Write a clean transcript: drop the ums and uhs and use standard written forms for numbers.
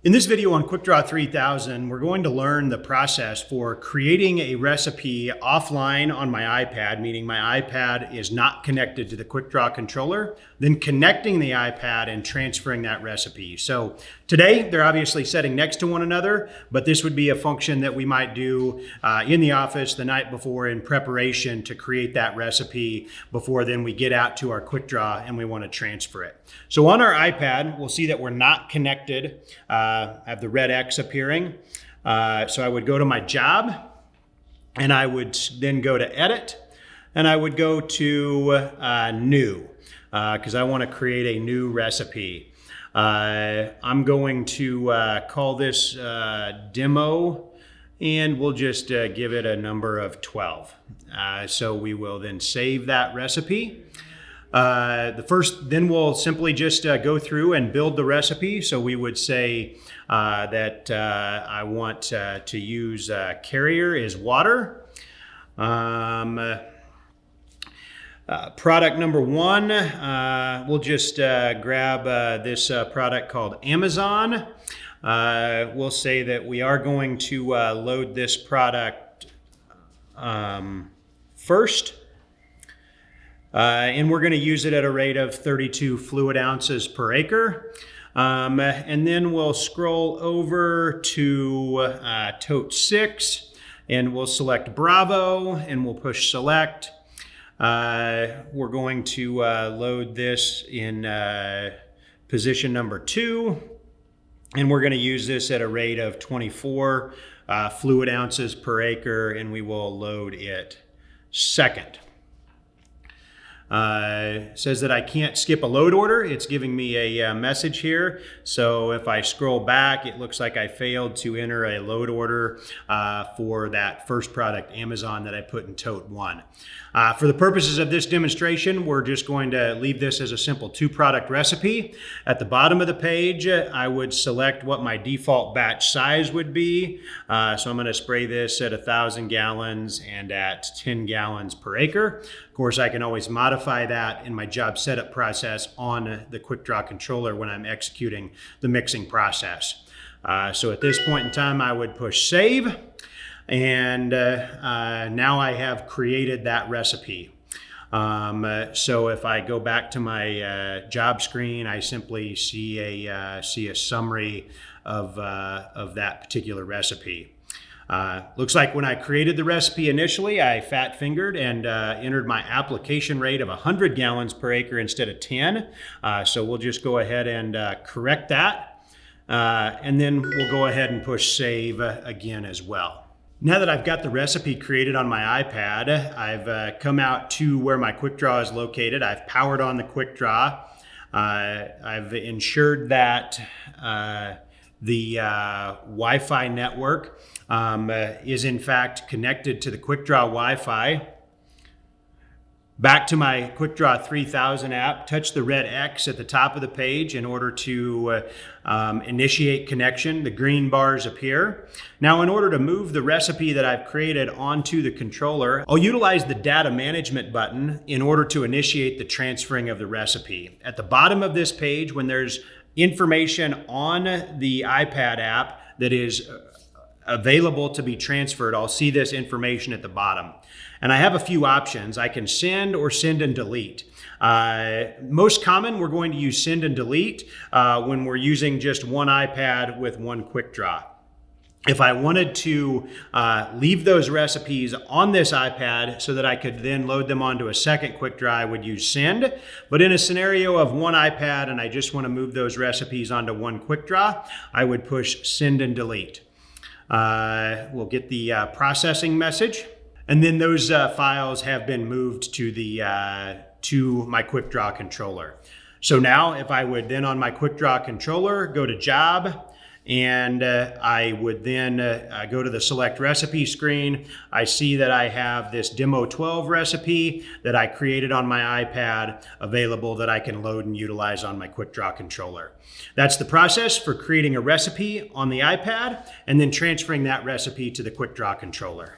In this video on QuickDraw 3000, we're going to learn the process for creating a recipe offline on my iPad, meaning my iPad is not connected to the QuickDraw controller, then connecting the iPad and transferring that recipe. So today, they're obviously sitting next to one another, but this would be a function that we might do in the office the night before in preparation to create that recipe before then we get out to our QuickDraw and we want to transfer it. So on our iPad, we'll see that we're not connected. I have the red X appearing. So I would go to my job and I would then go to edit and I would go to new because I want to create a new recipe. I'm going to call this demo and we'll just give it a number of 12. So we will then save that recipe. Then we'll simply just go through and build the recipe. So we would say that I want to use carrier is water. Product number one, we'll just grab this product called Amazon. We'll say that we are going to load this product first. And we're going to use it at a rate of 32 fluid ounces per acre. And then we'll scroll over to tote 6 and we'll select Bravo and we'll push select. We're going to load this in position number 2 and we're going to use this at a rate of 24 fluid ounces per acre and we will load it second. It says that I can't skip a load order. It's giving me a message here. So if I scroll back, it looks like I failed to enter a load order for that first product, Amazon, that I put in tote 1. For the purposes of this demonstration, we're just going to leave this as a simple 2-product recipe. At the bottom of the page, I would select what my default batch size would be. So I'm going to spray this at 1,000 gallons and at 10 gallons per acre. Of course, I can always modify that in my job setup process on the QuickDraw controller when I'm executing the mixing process. So at this point in time, I would push save. And now I have created that recipe. So if I go back to my job screen, I simply see a summary of that particular recipe. Looks like when I created the recipe initially, I fat fingered and entered my application rate of 100 gallons per acre instead of 10. So we'll just go ahead and correct that. And then we'll go ahead and push save again as well. Now that I've got the recipe created on my iPad, I've come out to where my QuickDraw is located. I've powered on the QuickDraw. I've ensured that the Wi-Fi network is in fact connected to the QuickDraw Wi-Fi. Back to my QuickDraw 3000 app, touch the red X at the top of the page in order to initiate connection. The green bars appear. Now, in order to move the recipe that I've created onto the controller, I'll utilize the data management button in order to initiate the transferring of the recipe. At the bottom of this page, when there's information on the iPad app that is available to be transferred, I'll see this information at the bottom. And I have a few options. I can send or send and delete. Most common, we're going to use send and delete when we're using just one iPad with one QuickDraw. If I wanted to leave those recipes on this iPad so that I could then load them onto a second QuickDraw, I would use send. But in a scenario of one iPad and I just want to move those recipes onto one QuickDraw, I would push send and delete. We'll get the processing message. And then those files have been moved to my QuickDraw controller. So now if I would then on my QuickDraw controller, go to job, and I would then go to the select recipe screen. I see that I have this demo 12 recipe that I created on my iPad available that I can load and utilize on my QuickDraw controller. That's the process for creating a recipe on the iPad and then transferring that recipe to the QuickDraw controller.